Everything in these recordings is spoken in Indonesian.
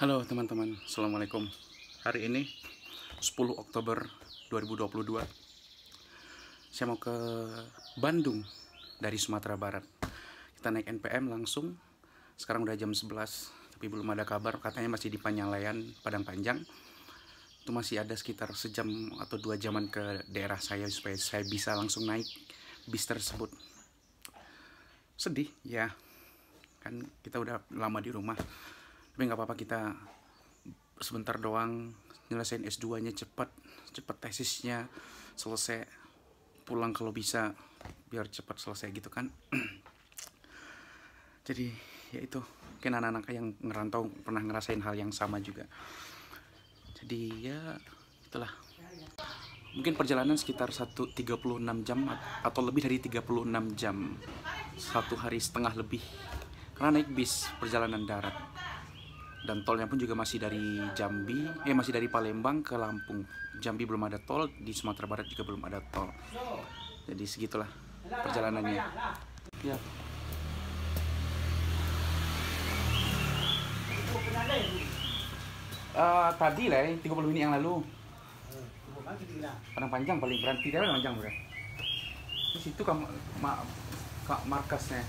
Halo teman-teman, Assalamualaikum. Hari ini 10 Oktober 2022. Saya mau ke Bandung dari Sumatera Barat. Kita naik NPM langsung. Sekarang udah jam 11, tapi belum ada kabar. Katanya masih di Panyalayan, Padang Panjang. Itu masih ada sekitar sejam atau 2 jaman ke daerah saya supaya saya bisa langsung naik bis tersebut. Sedih ya, kan kita udah lama di rumah. Tapi nggak apa-apa, kita sebentar doang nyelesain S2-nya, cepet tesisnya selesai, pulang kalau bisa biar cepat selesai gitu kan. Jadi ya itu, mungkin anak-anak yang ngerantau pernah ngerasain hal yang sama juga. Jadi ya itulah, mungkin perjalanan sekitar 36 jam atau lebih dari 36 jam, 1,5 hari lebih, karena naik bis perjalanan darat. Dan tolnya pun juga masih dari Jambi, masih dari Palembang ke Lampung. Jambi belum ada tol, di Sumatera Barat juga belum ada tol. Jadi segitulah perjalanannya. Ya. Tadi lah, 30 menit yang lalu. Padang Panjang paling berhenti dari Padang Panjang berarti. Terus itu markasnya.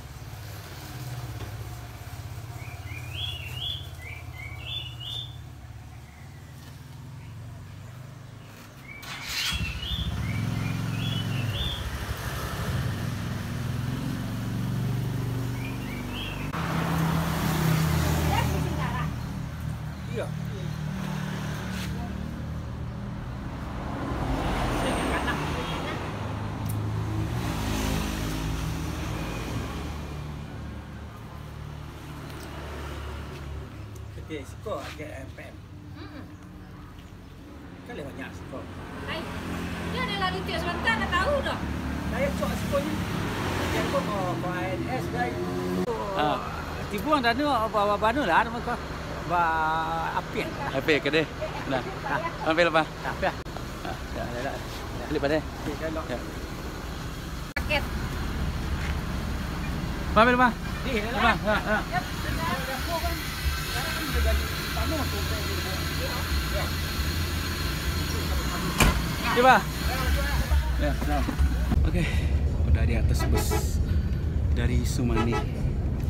Iya. Okey, siko ada MPM. Kan lewatnya siko. Ay, dia ada lalu tiap sebentar dah tahu dah. Saya cok siko ni. Dia kok ko ANS guys. Tibuang dah ni bawa banu lah nama ko. Ba api. Api ke deh. Nah, ambil apa? Tapi ah. Dah. Beli pada. Okey, kalau. Ya. Paket. Ambil apa? Ni Apa? Ha. Coba. Ya, nah. Oke, udah di atas bus dari Sumani.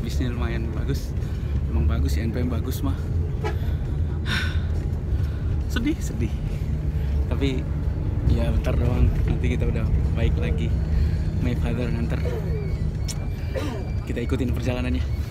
Bisnya lumayan bagus. Emang bagus ya, NPM bagus mah. Sedih. Tapi ya bentar doang, nanti kita udah baik lagi. My father nganter. Kita ikutin perjalanannya.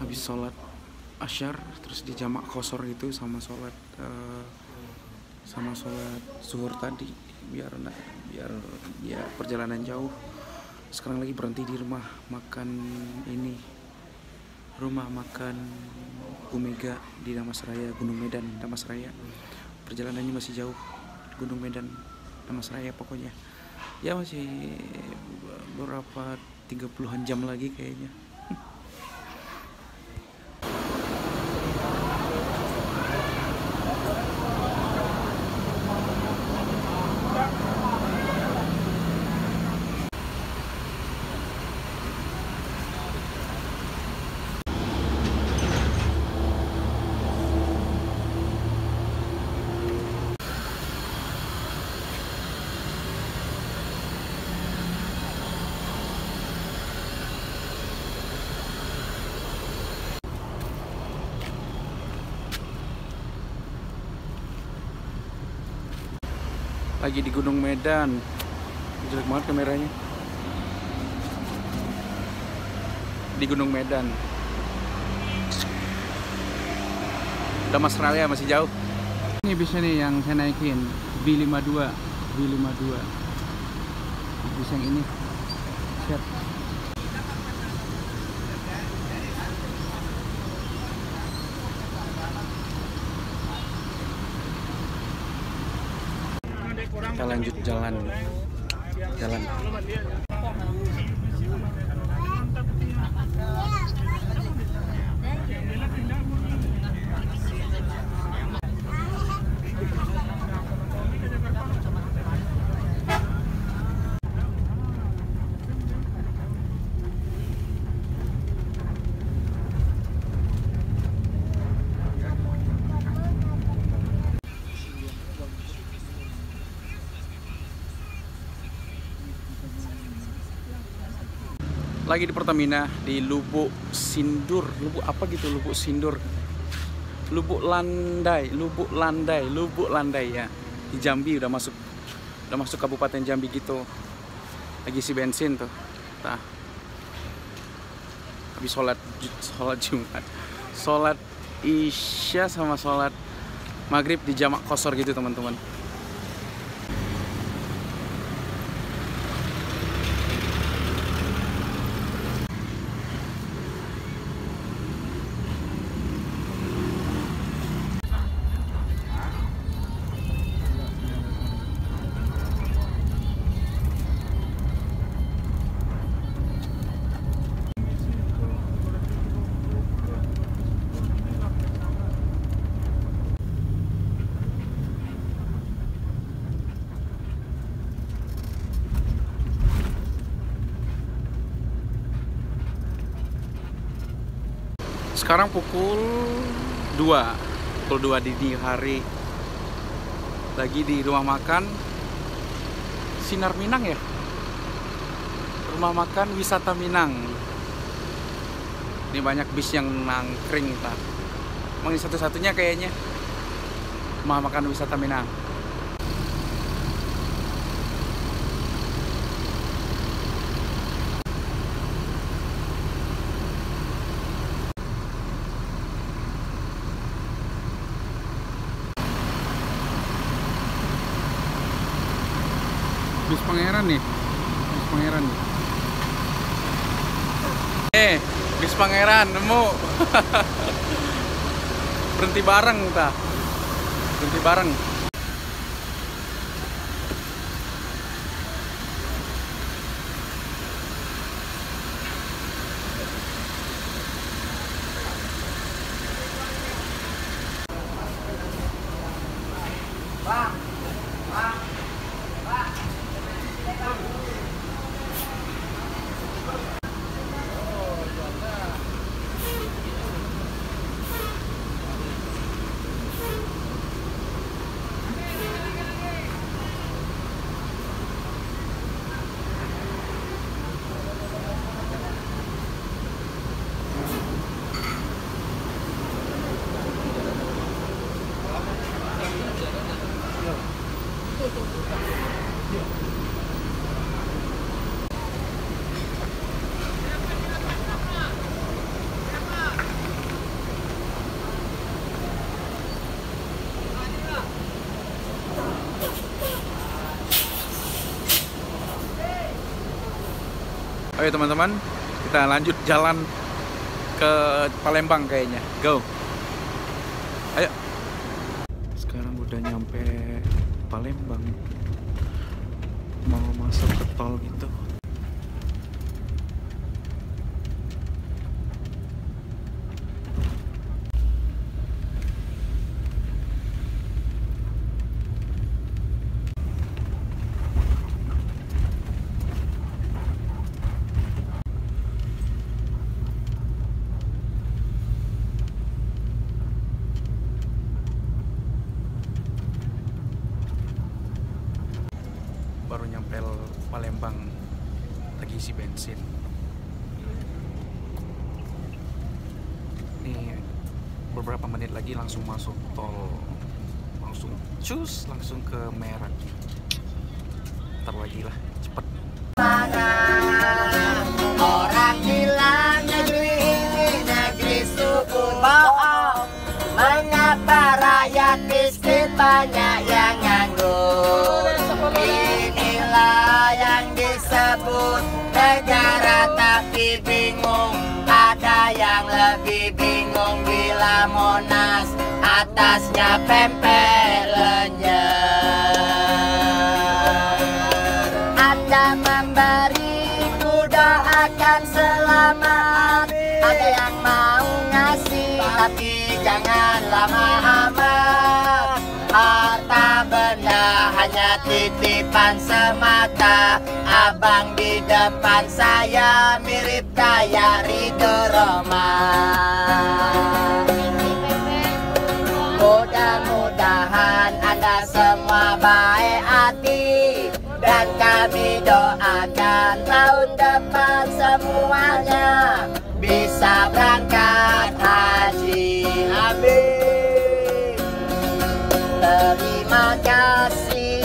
habis sholat asyar terus di jamak qashar gitu sama sholat zuhur tadi biar perjalanan jauh. Sekarang lagi berhenti di rumah makan Bumega di Damasraya, Gunung Medan, Damasraya. Perjalanannya masih jauh, Gunung Medan, Damasraya pokoknya. Ya masih berapa 30-an jam lagi kayaknya. Lagi di Gunung Medan, jelek banget kameranya. Di Gunung Medan, Damasraya masih jauh. Ini bisa nih yang saya naikin B52. Bisa yang ini. Siap. Kita lanjut jalan. Lagi di Pertamina di Lubuk Sindur, Lubuk Landai ya. Di Jambi udah masuk Kabupaten Jambi gitu. Lagi isi bensin tuh. Nah. Habis sholat Jumat. Sholat Isya sama sholat Maghrib di jamak qashar gitu teman-teman. Sekarang pukul 2 dini hari. Lagi di rumah makan Sinar Minang ya. Rumah makan wisata Minang. Ini banyak bis yang nangkring lah. Emang ini satu-satunya kayaknya rumah makan wisata Minang. Bis Pangeran nih. Bis Pangeran nemu. Berhenti bareng. Ayo teman-teman, kita lanjut jalan ke Palembang kayaknya. Go. Ayo. Sekarang udah nyampe Palembang. Mau masuk ke tol gitu. Baru nyampe Palembang, lagi isi bensin. Nih beberapa menit lagi langsung masuk tol, langsung cus langsung ke Merak. Ntar lagi lah, cepet. Orang bilang negeri ini negeri suku bohong. Mengapa rakyat miskin banyak yang nganggur? Inilah yang disebut negara tapi bingung. Ada yang lebih bingung bila Monas atasnya pempek lenyer. Anda memberi, ku doakan selamat. Ada yang mau ngasih tapi jangan lama amat. Harta benda hanya titipan semata. Abang di depan saya mirip kayak Ridho Roma. Mudah-mudahan Anda semua baik hati, dan kami doakan tahun depan semuanya bisa berangkat haji. Amin. Terima kasih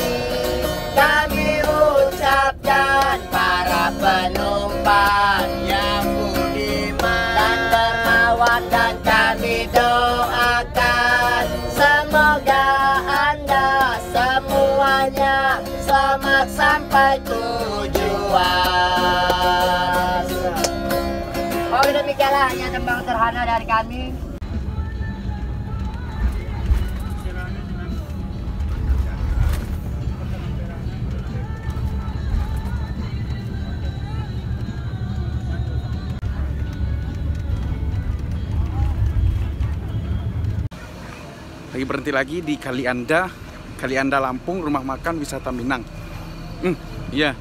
kami ucapkan para penumpang yang budiman dan dermawan, dan kami doakan semoga Anda semuanya selamat sampai tujuan. Oh, demikianlah hanya tembang sederhana dari kami. Lagi berhenti lagi di Kali Anda Lampung, rumah makan wisata Minang. Iya.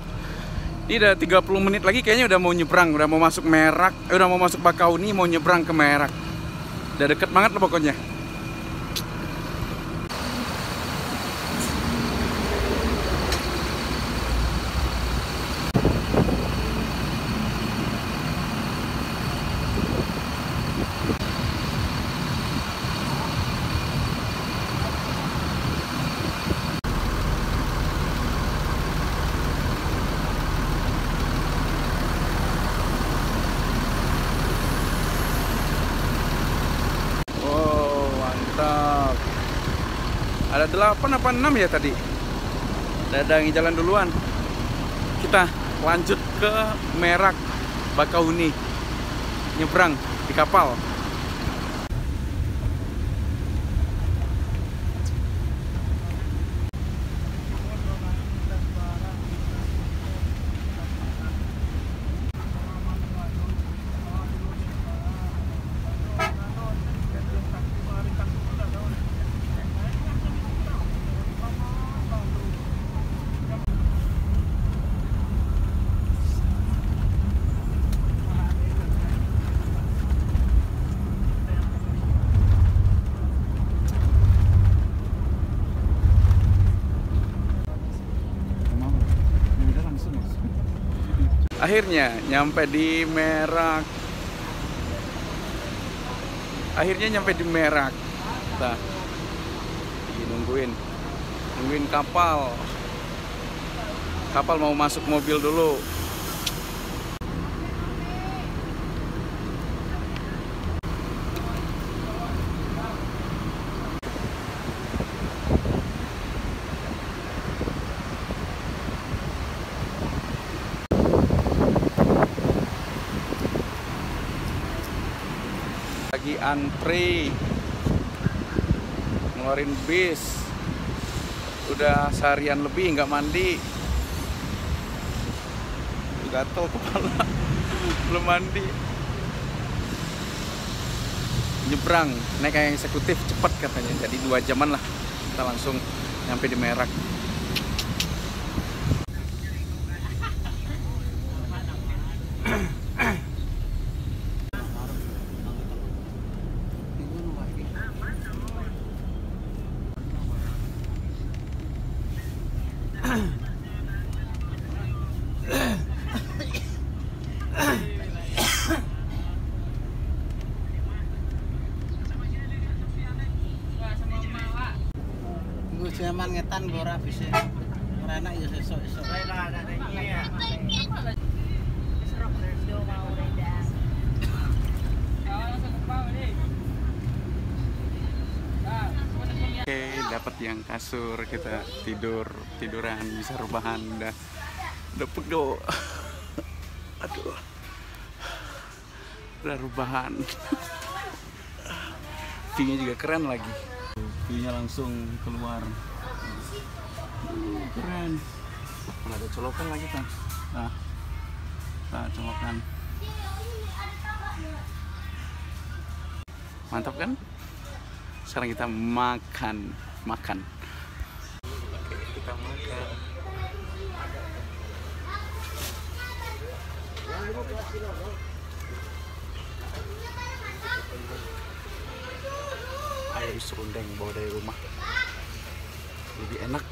Ini udah 30 menit lagi kayaknya udah mau nyebrang, udah mau masuk Merak, udah mau masuk Bakauni, mau nyebrang ke Merak. Udah deket banget lah pokoknya. Ada 8 apa 6 ya tadi. Ada yang jalan duluan. Kita lanjut ke Merak, Bakauni. Nyebrang di kapal. Akhirnya nyampe di Merak. Nah, nungguin kapal. Kapal mau masuk mobil dulu. lagi antri ngeluarin bis. Udah seharian lebih nggak mandi, gatel kepala. Belum mandi. Nyebrang naik yang eksekutif cepat katanya, jadi 2 jaman lah kita langsung nyampe di Merak. Zaman ngetan bora bisa merana ya sesok-esok. Oke, dapat yang kasur, kita tiduran bisa rebahan, udah pegel. Aduh, udah rebahan. View-nya juga keren lagi. View-nya langsung keluar. Keren. Ada colokan lagi kan? Nah, colokan. Mantap kan? Sekarang kita makan. Oke, kita makan. Ayam serundeng bawa dari rumah, lebih enak,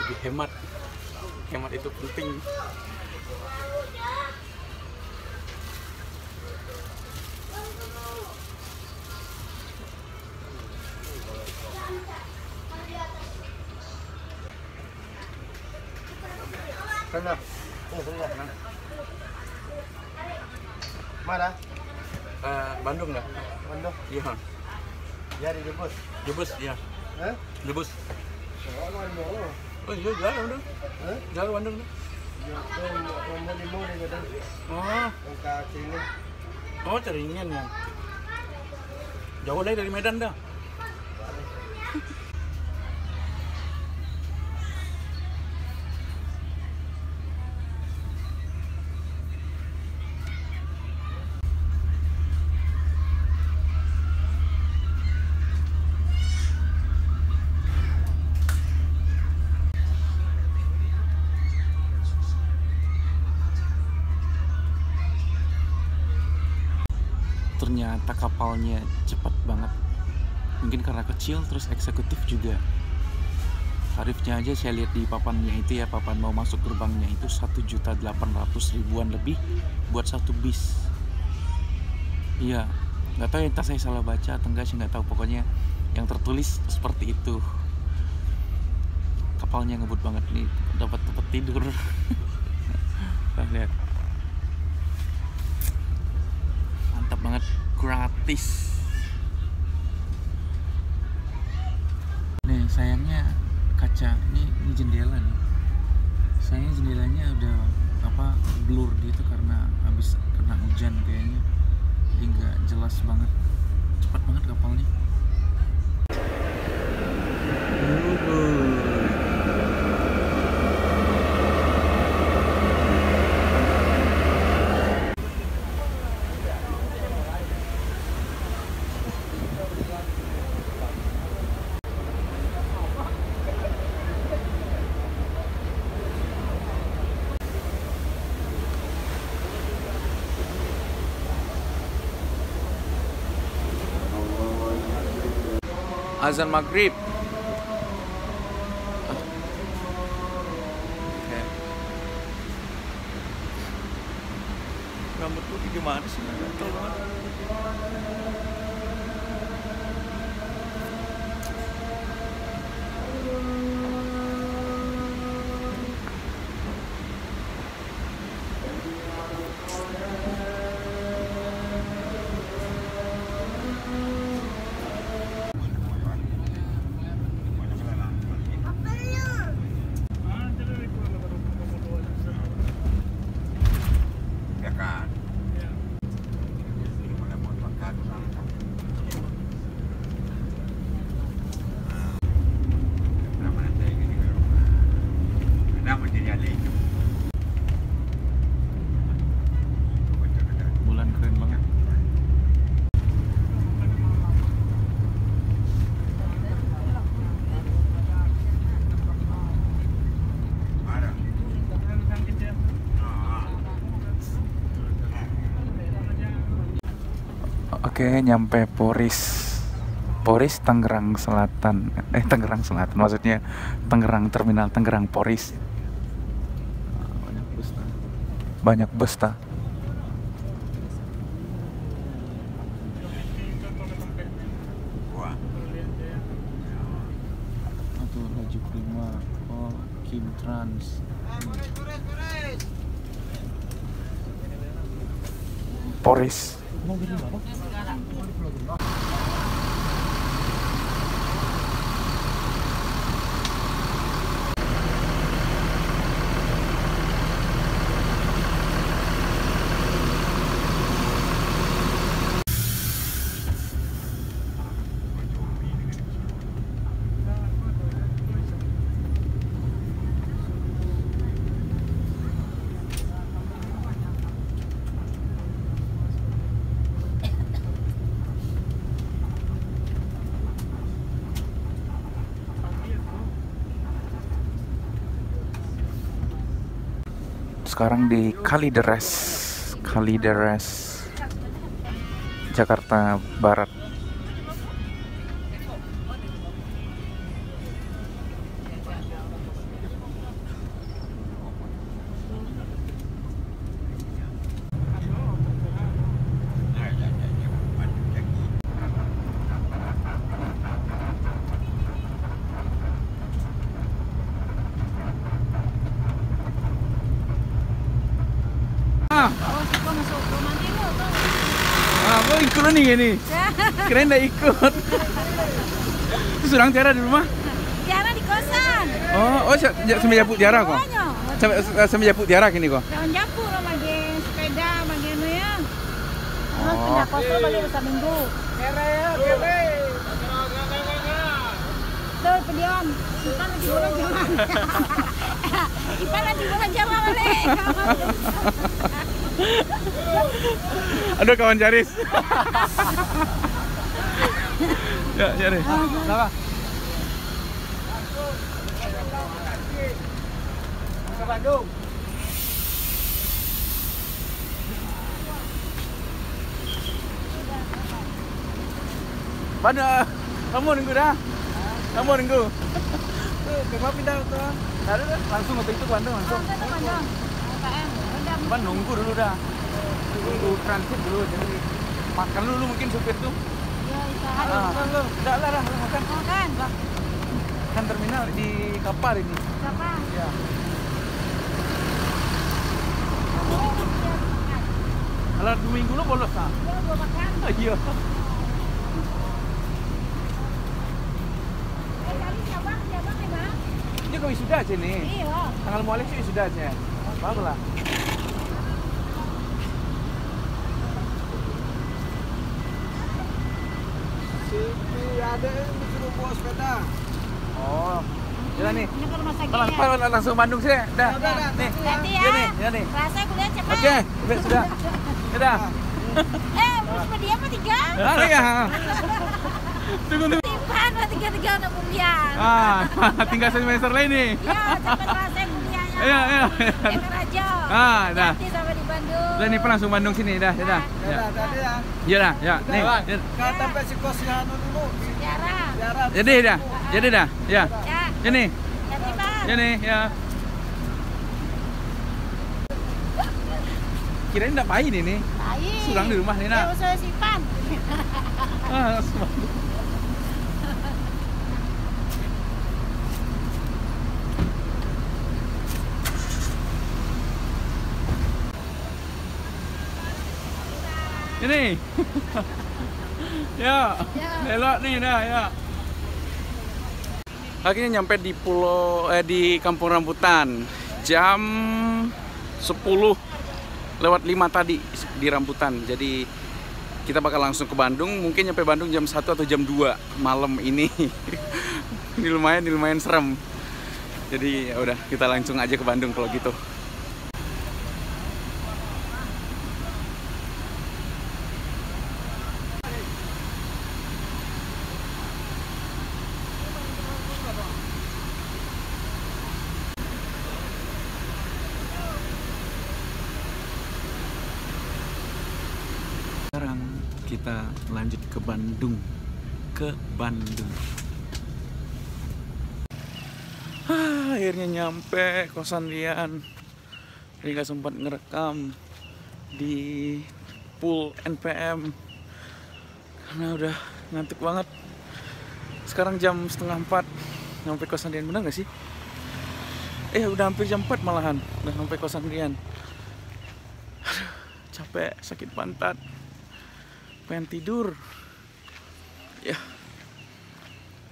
lebih hemat. Hemat itu penting. Mana? Mana? Bandung nggak? Bandung. Iya. Ya di Jebus. Jebus, iya. Hah? Jebus. Bandung. Oh iya, jalan Bandung. Hah? Jalan Bandung. Mau di Medan. Oh, Ke sini. Caringin ya. Jauh dari Medan dah. Ternyata kapalnya cepat banget. Mungkin karena kecil, terus eksekutif juga. Tarifnya aja saya lihat di papannya itu ya, papan mau masuk gerbangnya itu 1.800.000-an lebih buat satu bis. Iya, nggak tahu ya, entah saya salah baca atau enggak sih, nggak tahu. Pokoknya yang tertulis seperti itu. Kapalnya ngebut banget nih, dapat tempat tidur. Lihat. Mantap banget, gratis. Nih sayangnya kaca ini jendela nih. Sayangnya jendelanya udah blur gitu karena habis kena hujan kayaknya. Jadi nggak jelas banget. Cepat banget kapalnya. Azan maghrib. Rambut lu gimana sih? Gatel banget. Oke, nyampe Poris. Poris Tangerang Selatan. Tangerang Selatan maksudnya Tangerang, Terminal Tangerang Poris. Banyak bus ta. Atau laju prima. Oh, Kim Trans. Poris. Sekarang di Kalideres, Jakarta Barat. Oh, ikut nih ini. Keren dah ikut. Sedang Tiara di rumah? Tiara di kosan. Oh, semenjak Tiara kok. Semenjak Tiara kini kok. Jangan nyapu lah bagi sepeda, bagi anu ya. Oh. Pindah kosan bagi lusa minggu. Tuh, pediam. Kita lagi bulan Jawa. Kita lagi bulan Jawa balik. Aduh, kawan Jaris. Ya, Jaris. Kenapa? Ke Bandung. Mana? Kamu nunggu dah. Kamu nunggu. Kenapa pindah tuh? Ada langsung waktu itu Bandung langsung. Cuman nunggu dulu dah. Nunggu transit dulu, jadi makan dulu mungkin supir tuh. Ya, istirahat. Udah lah, makan. Makan. Kan terminal di Kapar ini. Siapa? Ya. Kalau 2 minggu lo bolos ah? Ya, gua makan. Iya. Kali siapa ya bang? Ini kau wisuda aja nih. Iya. Tanggal mualif sih wisuda aja. Bagus lah. Sini ada yang disuruh bawa sepeda. Oh. Ya nih. Ini ke rumah sakit ya. Langsung Bandung sih. Dah. Nih. Hati Ya nih, ya. ya nih. Rasa kuliah cepat. Oke, sudah. Sudah. Mau semedia apa 3? Ah, ya. Tunggu. Simpan 3 anak kuliah. Tinggal semester lain nih. Iya, cepat rasa kuliahnya. Iya. Yang Raja. Dah. Nanti sampai di Bandung. Udah nih, langsung Bandung sini, dah. Ya, tadi ya. Iya dah, ya. Nih. Kan sampai si kosnya anu dulu. Tiara. Tiara. Jadi dah. Ya. Ya. Ini. Nanti Bang. Ini, ya. Kirain enggak main ini. Baik. Sulang di rumah nih, nak. Ya, usaha simpan. Ini. Ya. Elok nih dah, ya. Akhirnya nyampe di di Kampung Rambutan. Jam 10:05 tadi di Rambutan. Jadi kita bakal langsung ke Bandung. Mungkin nyampe Bandung jam 1 atau jam 2 malam ini. Ini lumayan serem. Jadi ya udah, kita langsung aja ke Bandung kalau gitu. Sekarang kita kita lanjut ke Bandung. Akhirnya nyampe kosan Rian. Jadi nggak sempat ngerekam di pool NPM karena udah ngantuk banget. Sekarang jam 3:30 nyampe kosan Rian, bener nggak sih? Udah hampir jam 4 malahan udah sampai kosan Rian. Aduh, capek, sakit pantat, pengen tidur.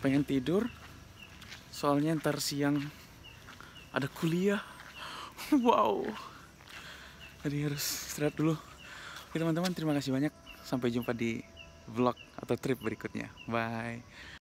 Pengen tidur soalnya ntar siang ada kuliah. Wow, jadi harus istirahat dulu. Oke teman-teman, terima kasih banyak. Sampai jumpa di vlog atau trip berikutnya. Bye.